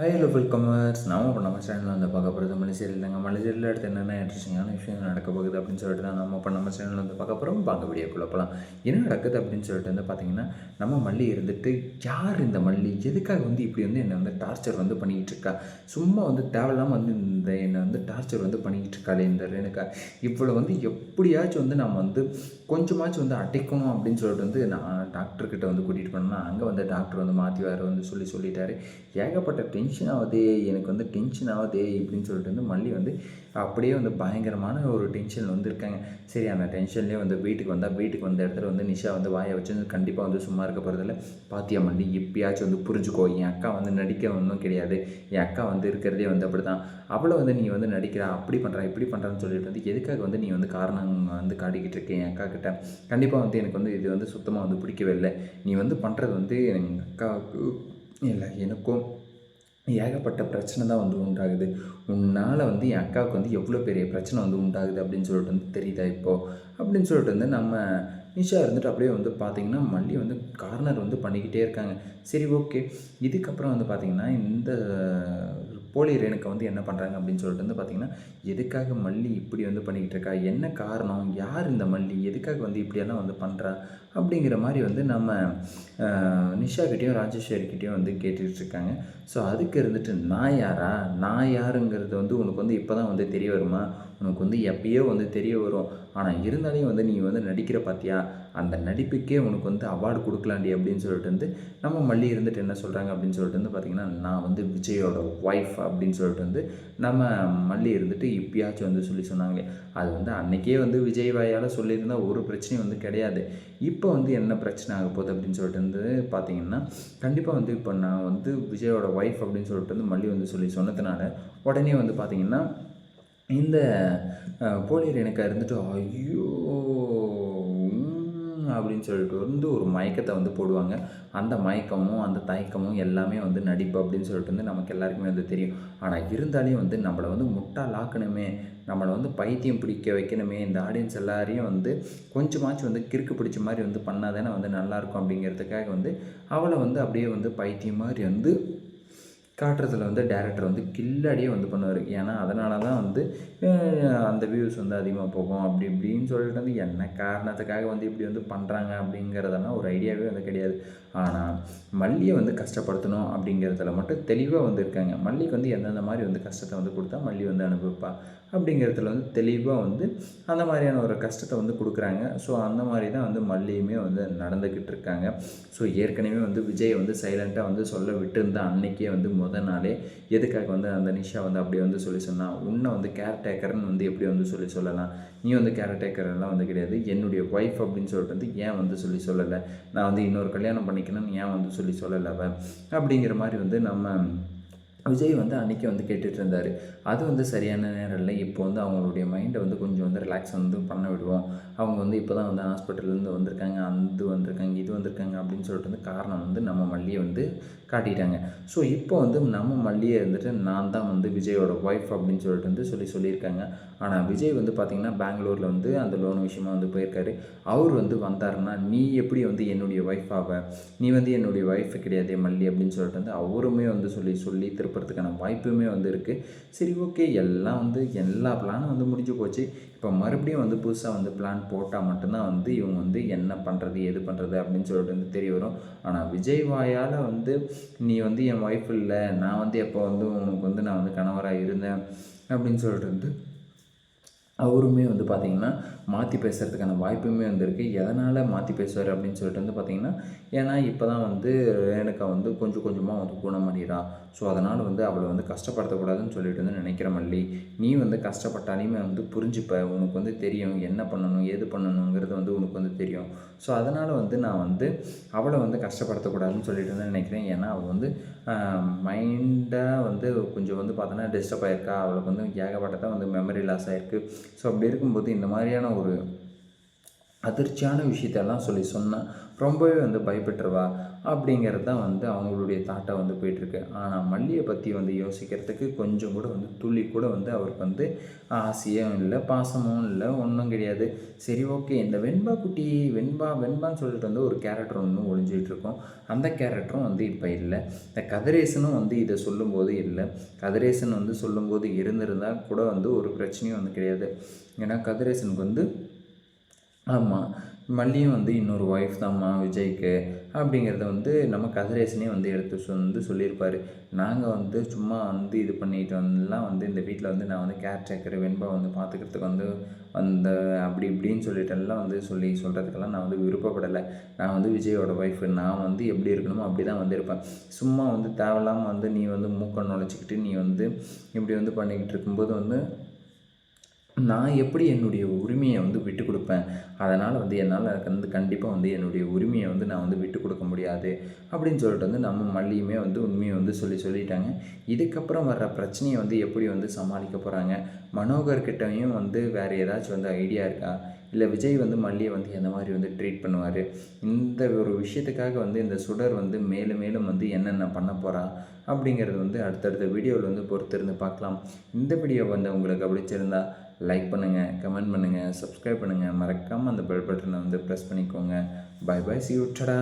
Hi hello வெல்கமர்ஸ். நாம இப்போ நம்ம சேனலில் வந்து பார்க்க போகிறது மலேசியாவில் தாங்க. மலேசியாவில் அடுத்து என்னென்ன இன்ட்ரெஸ்டிங்கான விஷயம் நடக்க போகுது அப்படின்னு சொல்லிட்டு தான் நம்ம இப்போ நம்ம சேனலில் வந்து பார்க்க போகிறோம். வாங்க வீடியோக்குள்ள போகலாம். என்ன நடக்குது அப்படின்னு சொல்லிட்டு வந்து பார்த்தீங்கன்னா, நம்ம மல்லி இருந்துட்டு யார் இந்த மல்லி எதுக்காக வந்து இப்படி வந்து என்னை வந்து டார்ச்சர் வந்து பண்ணிக்கிட்டு இருக்கா, சும்மா வந்து தேவையில்லாமல் வந்து இந்த என்னை வந்து டார்ச்சர் வந்து பண்ணிக்கிட்டு இருக்காளே இந்த ரேணுகா, இவ்வளோ வந்து எப்படியாச்சும் வந்து நம்ம வந்து கொஞ்சமாச்சும் வந்து அடைக்கணும் அப்படின்னு சொல்லிட்டு வந்து நான் டாக்டர்கிட்ட வந்து கூட்டிகிட்டு போனேன்னா, அங்கே வந்து டாக்டர் வந்து மாற்றி வேறு வந்து சொல்லிட்டாரு. ஏகப்பட்ட டென்ஷன் ஆகுதே, எனக்கு வந்து டென்ஷன் ஆகுதே இப்படின்னு சொல்லிட்டு வந்து மல்லி வந்து அப்படியே வந்து பயங்கரமான ஒரு டென்ஷனில் வந்து இருக்காங்க. சரி, அந்த டென்ஷன்லேயே வந்து வீட்டுக்கு வந்த இடத்துல வந்து நிஷா வந்து வாயை வச்சு கண்டிப்பாக வந்து சும்மா இருக்க போகிறதில்ல. பாத்தியா மல்லி, எப்பயாச்சும் வந்து புரிஞ்சுக்கோ, என் அக்கா வந்து நடிக்க ஒன்றும் கிடையாது, என் அக்கா வந்து இருக்கிறதே வந்து அப்படி தான், அவளை வந்து நீ வந்து நடிக்கிறா, அப்படி பண்ணுறா இப்படி பண்ணுறான்னு சொல்லிட்டு வந்து எதுக்காக வந்து நீ வந்து காரணம் வந்து காட்டிக்கிட்டு இருக்கேன் என் அக்கா கிட்ட. கண்டிப்பாக வந்து எனக்கு வந்து இது வந்து சுத்தமாக வந்து பிடிக்கவே இல்லை. நீ வந்து பண்ணுறது வந்து எங்கள் அக்காவுக்கு இல்லை எனக்கும் ஏகப்பட்ட பிரச்சனை தான் வந்து உண்டாகுது. உன்னால் வந்து என் அக்காவுக்கு வந்து எவ்வளோ பெரிய பிரச்சனை வந்து உண்டாகுது அப்படின்னு சொல்லிட்டு வந்து தெரியுதா இப்போது அப்படின்னு சொல்லிட்டு வந்து நம்ம நிஷா இருந்துட்டு அப்படியே வந்து பார்த்திங்கன்னா மல்லி வந்து கார்னர் வந்து பண்ணிக்கிட்டே இருக்காங்க. சரி, ஓகே. இதுக்கப்புறம் வந்து பார்த்திங்கன்னா இந்த போலி ரேணுக்கா வந்து என்ன பண்ணுறாங்க அப்படின்னு சொல்லிட்டு வந்து பார்த்திங்கன்னா, எதுக்காக மல்லி இப்படி வந்து பண்ணிக்கிட்டு இருக்கா, என்ன காரணம், யார் இந்த மல்லி, எதுக்காக வந்து இப்படியெல்லாம் வந்து பண்ணுறா அப்படிங்கிற மாதிரி வந்து நம்ம நிஷாக்கிட்டேயும் ராஜேஸ்வரிக்கிட்டேயும் வந்து கேட்டுட்ருக்காங்க. ஸோ அதுக்கு இருந்துட்டு நான் யாருங்கிறது வந்து உனக்கு வந்து இப்போ தான் வந்து தெரிய வருமா, உனக்கு வந்து எப்பயோ வந்து தெரிய வரும். ஆனால் இருந்தாலும் வந்து நீ வந்து நடிக்கிற பார்த்தியா, அந்த நடிப்புக்கே உனக்கு வந்து அவார்டு கொடுக்கலாண்டி அப்படின்னு சொல்லிட்டு வந்து நம்ம மல்லி இருந்துட்டு என்ன சொல்கிறாங்க அப்படின்னு சொல்லிட்டு வந்து பார்த்திங்கன்னா, நான் வந்து விஜயோட ஒய்ஃப் அப்படின்னு சொல்லிட்டு வந்து நம்ம மல்லி இருந்துட்டு இப்பயாச்சும் வந்து சொன்னாங்களே, அது வந்து அன்றைக்கே வந்து விஜய் வாயால் சொல்லியிருந்தால் ஒரு பிரச்சனையும் வந்து கிடையாது. இப்போ வந்து என்ன பிரச்சனை ஆக போகுது அப்படின்னு சொல்லிட்டு வந்து பார்த்திங்கன்னா, கண்டிப்பாக வந்து இப்போ நான் வந்து விஜயோட ஒய்ஃப் அப்படின்னு சொல்லிட்டு வந்து மல்லி வந்து சொன்னதுனால உடனே வந்து பார்த்திங்கன்னா இந்த போலி ரேணுகா இருந்துட்டு ஐயோ அப்படின்னு சொல்லிட்டு வந்து ஒரு மயக்கத்தை வந்து போடுவாங்க. அந்த மயக்கமும் அந்த தயக்கமும் எல்லாமே வந்து நடிப்பு அப்படின்னு சொல்லிட்டு வந்து நமக்கு எல்லாருக்குமே வந்து தெரியும். ஆனால் இருந்தாலையும் வந்து நம்மளை வந்து முட்டாளாக்கணுமே, நம்மளை வந்து பைத்தியம் பிடிக்க வைக்கணுமே, இந்த ஆடியன்ஸ் எல்லாரையும் வந்து கொஞ்சமாச்சும் வந்து கிறுக்கு பிடிச்ச மாதிரி வந்து பண்ணால் தானே வந்து நல்லாயிருக்கும் அப்படிங்கிறதுக்காக வந்து அவளை வந்து அப்படியே வந்து பைத்தியம் மாதிரி வந்து காட்டுறதுல வந்து டேரக்டர் வந்து கில்லாடியே வந்து பண்ணுவார். ஏன்னா அதனால தான் வந்து அந்த வியூஸ் வந்து அதிகமாக போகும் அப்படி இப்படின்னு சொல்லிட்டு வந்து என்ன காரணத்துக்காக வந்து இப்படி வந்து பண்ணுறாங்க அப்படிங்கிறதெல்லாம் ஒரு ஐடியாவே வந்து கிடையாது. ஆனால் மல்லியை வந்து கஷ்டப்படுத்தணும் அப்படிங்கிறதுல மட்டும் தெளிவாக வந்து இருக்காங்க. மல்லிக்கு வந்து எந்தெந்த மாதிரி வந்து கஷ்டத்தை வந்து கொடுத்தா மல்லி வந்து அனுபவிப்பா அப்படிங்கிறதுல வந்து தெளிவாக வந்து அந்த மாதிரியான ஒரு கஷ்டத்தை வந்து கொடுக்குறாங்க. ஸோ அந்த மாதிரி தான் வந்து மல்லியுமே வந்து நடந்துக்கிட்டு இருக்காங்க. ஸோ ஏற்கனவே வந்து விஜய் வந்து சைலண்ட்டாக வந்து சொல்ல விட்டுருந்தா அன்னைக்கே வந்து நாளே எதுக்காக வந்து அந்த நிஷா வந்து அப்படியே வந்து சொன்னால், உன்னை வந்து கேர்டேக்கர்னு வந்து எப்படி வந்து சொல்லலாம், நீ வந்து கேர்டேக்கரெல்லாம் வந்து கிடையாது, என்னுடைய ஒய்ஃப் அப்படின்னு சொல்லிட்டு வந்து ஏன் வந்து சொல்லலை, நான் வந்து இன்னொரு கல்யாணம் பண்ணிக்கணும்னு ஏன் வந்து சொல்லலை அப்படிங்கிற மாதிரி வந்து நம்ம விஜய் வந்து அன்றைக்கி வந்து கேட்டுட்டு இருந்தார். அது வந்து சரியான நேரம் இல்லை. இப்போ வந்து அவங்களுடைய மைண்டை வந்து கொஞ்சம் வந்து ரிலாக்ஸ் வந்து பண்ண விடுவோம். அவங்க வந்து இப்போ தான் வந்து ஹாஸ்பிட்டல்லேருந்து வந்திருக்காங்க, அது வந்திருக்காங்க, இது வந்திருக்காங்க அப்படின்னு சொல்லிட்டு வந்து காரணம் வந்து நம்ம மல்லியை வந்து காட்டிட்டாங்க. ஸோ இப்போ வந்து நம்ம மல்லியை இருந்துட்டு நான் தான் வந்து விஜயோட ஒய்ஃப் அப்படின்னு சொல்லிட்டு வந்து சொல்லியிருக்காங்க. ஆனால் விஜய் வந்து பார்த்திங்கன்னா பெங்களூரில் வந்து அந்த லோன் விஷயமாக வந்து போயிருக்காரு. அவர் வந்து வந்தாருன்னா நீ எப்படி வந்து என்னுடைய ஒய்ஃப் ஆவ, நீ வந்து என்னுடைய ஒய்ஃப் கிடையாதே மல்லி அப்படின்னு சொல்லிட்டு வந்து அவருமே வந்து சொல்லி திருப்புறதுக்கான வாய்ப்புமே வந்து இருக்குது. சரி, ஓகே, எல்லாம் வந்து எல்லா பிளானும் வந்து முடிஞ்சு போச்சு. இப்போ மறுபடியும் வந்து புதுசாக வந்து பிளான் போட்டால் மட்டும்தான் வந்து இவங்க வந்து என்ன பண்ணுறது எது பண்ணுறது அப்படின்னு சொல்லிட்டு வந்து தெரிய வரும். ஆனால் விஜய் வாயால் வந்து நீ வந்து என் ஒய்ஃப் இல்லை, நான் வந்து எப்போ வந்து உனக்கு வந்து நான் வந்து கணவராக இருந்தேன் அப்படின்னு சொல்லிட்டு வந்து அவருமே வந்து பார்த்திங்கன்னா மாற்றி பேசுகிறதுக்கான வாய்ப்புமே வந்துருக்கு. எதனால் மாற்றி பேசுவார் அப்படின்னு சொல்லிட்டு வந்து பார்த்திங்கன்னா, ஏன்னா இப்போ தான் வந்து ரேணுகா வந்து கொஞ்சம் கொஞ்சமாக வந்து குணமடைகிறா. ஸோ அதனால் வந்து அவளை வந்து கஷ்டப்படுத்தக்கூடாதுன்னு சொல்லிட்டு வந்து நினைக்கிற மல்லி, நீ வந்து கஷ்டப்பட்டாலுமே வந்து புரிஞ்சுப்ப, உனக்கு வந்து தெரியும் என்ன பண்ணணும் ஏது பண்ணணுங்கிறது வந்து உனக்கு வந்து தெரியும். ஸோ அதனால் வந்து நான் வந்து அவளை வந்து கஷ்டப்படுத்தக்கூடாதுன்னு சொல்லிட்டு வந்து நினைக்கிறேன். ஏன்னா அவள் வந்து மைண்டாக வந்து கொஞ்சம் வந்து பார்த்தோன்னா டிஸ்டர்ப் ஆகிருக்கா, அவளுக்கு வந்து ஏகப்பட்டதான் வந்து மெமரி லாஸ் ஆகிருக்கு. ஸோ அப்படி இருக்கும்போது இந்த மாதிரியான ஒரு அதிர்ச்சியான விஷயத்தெல்லாம் சொன்னால் ரொம்பவே வந்து பயப்பட்டுருவா அப்படிங்கிறது தான் வந்து அவங்களுடைய தாட்டை வந்து போயிட்டுருக்கு. ஆனால் மல்லியை பற்றி வந்து யோசிக்கிறதுக்கு கொஞ்சம் கூட வந்து துளி கூட வந்து அவருக்கு வந்து ஆசையும் இல்லை, பாசமும் இல்லை, ஒன்றும் கிடையாது. சரி, ஓகே, இந்த வெண்பா குட்டி வெண்பான்னு சொல்லிட்டு வந்து ஒரு கேரக்டர் ஒன்று ஒழிஞ்சிகிட்டு இருக்கோம். அந்த கேரக்டரும் வந்து இப்போ இல்லை. இந்த கதிரேசனும் வந்து இதை சொல்லும்போது இல்லை. கதிரேசன் வந்து சொல்லும்போது இருந்திருந்தால் கூட வந்து ஒரு பிரச்சனையும் வந்து கிடையாது. ஏன்னா கதிரேசனுக்கு வந்து ஆமாம், மல்லியும் வந்து இன்னொரு ஒய்ஃப் தான்மா விஜய்க்கு அப்படிங்கிறத வந்து நம்ம கதிரேசனே வந்து எடுத்து வந்து சொல்லியிருப்பார். நாங்கள் வந்து சும்மா வந்து இது பண்ணிட்டு வந்துலாம் வந்து இந்த வீட்டில் வந்து நான் வந்து கேர் டேக்கர் வெண்பா வந்து பார்த்துக்கிறதுக்கு வந்து அந்த அப்படி இப்படின்னு சொல்லிட்டெல்லாம் வந்து சொல்கிறதுக்கெல்லாம் நான் வந்து விருப்பப்படலை. நான் வந்து விஜயோட ஒய்ஃபு, நான் வந்து எப்படி இருக்கணுமோ அப்படி தான் வந்து இருப்பேன். சும்மா வந்து தேவையில்லாமல் வந்து நீ வந்து மூக்கை நுழைச்சிக்கிட்டு நீ வந்து இப்படி வந்து பண்ணிக்கிட்டு இருக்கும்போது வந்து நான் எப்படி என்னுடைய உரிமையை வந்து விட்டு கொடுப்பேன்? அதனால் வந்து என்னால் வந்து கண்டிப்பாக வந்து என்னுடைய உரிமையை வந்து நான் வந்து விட்டு கொடுக்க முடியாது அப்படின்னு சொல்லிட்டு வந்து நம்ம மல்லியுமே வந்து உண்மையை வந்து சொல்லிட்டாங்க. இதுக்கப்புறம் வர்ற பிரச்சனையை வந்து எப்படி வந்து சமாளிக்க போகிறாங்க? மனோகர்கிட்டையும் வந்து வேறு ஏதாச்சும் வந்து ஐடியா இருக்கா? இல்லை விஜய் வந்து மல்லியை வந்து எந்த மாதிரி வந்து ட்ரீட் பண்ணுவார்? இந்த ஒரு விஷயத்துக்காக வந்து இந்த சுடர் வந்து மேலும் மேலும் வந்து என்னென்ன பண்ண போகிறா அப்படிங்கிறது வந்து அடுத்தடுத்த வீடியோவில் வந்து பொறுத்திருந்து பார்க்கலாம். இந்த வீடியோ வந்து உங்களுக்கு பிடிச்சிருந்தா லைக் பண்ணுங்கள், கமெண்ட் பண்ணுங்கள், சப்ஸ்கிரைப் பண்ணுங்கள். மறக்காமல் அந்த பெல் பட்டனை வந்து ப்ரெஸ் பண்ணிக்கோங்க. Bye bye, see you, ta-da.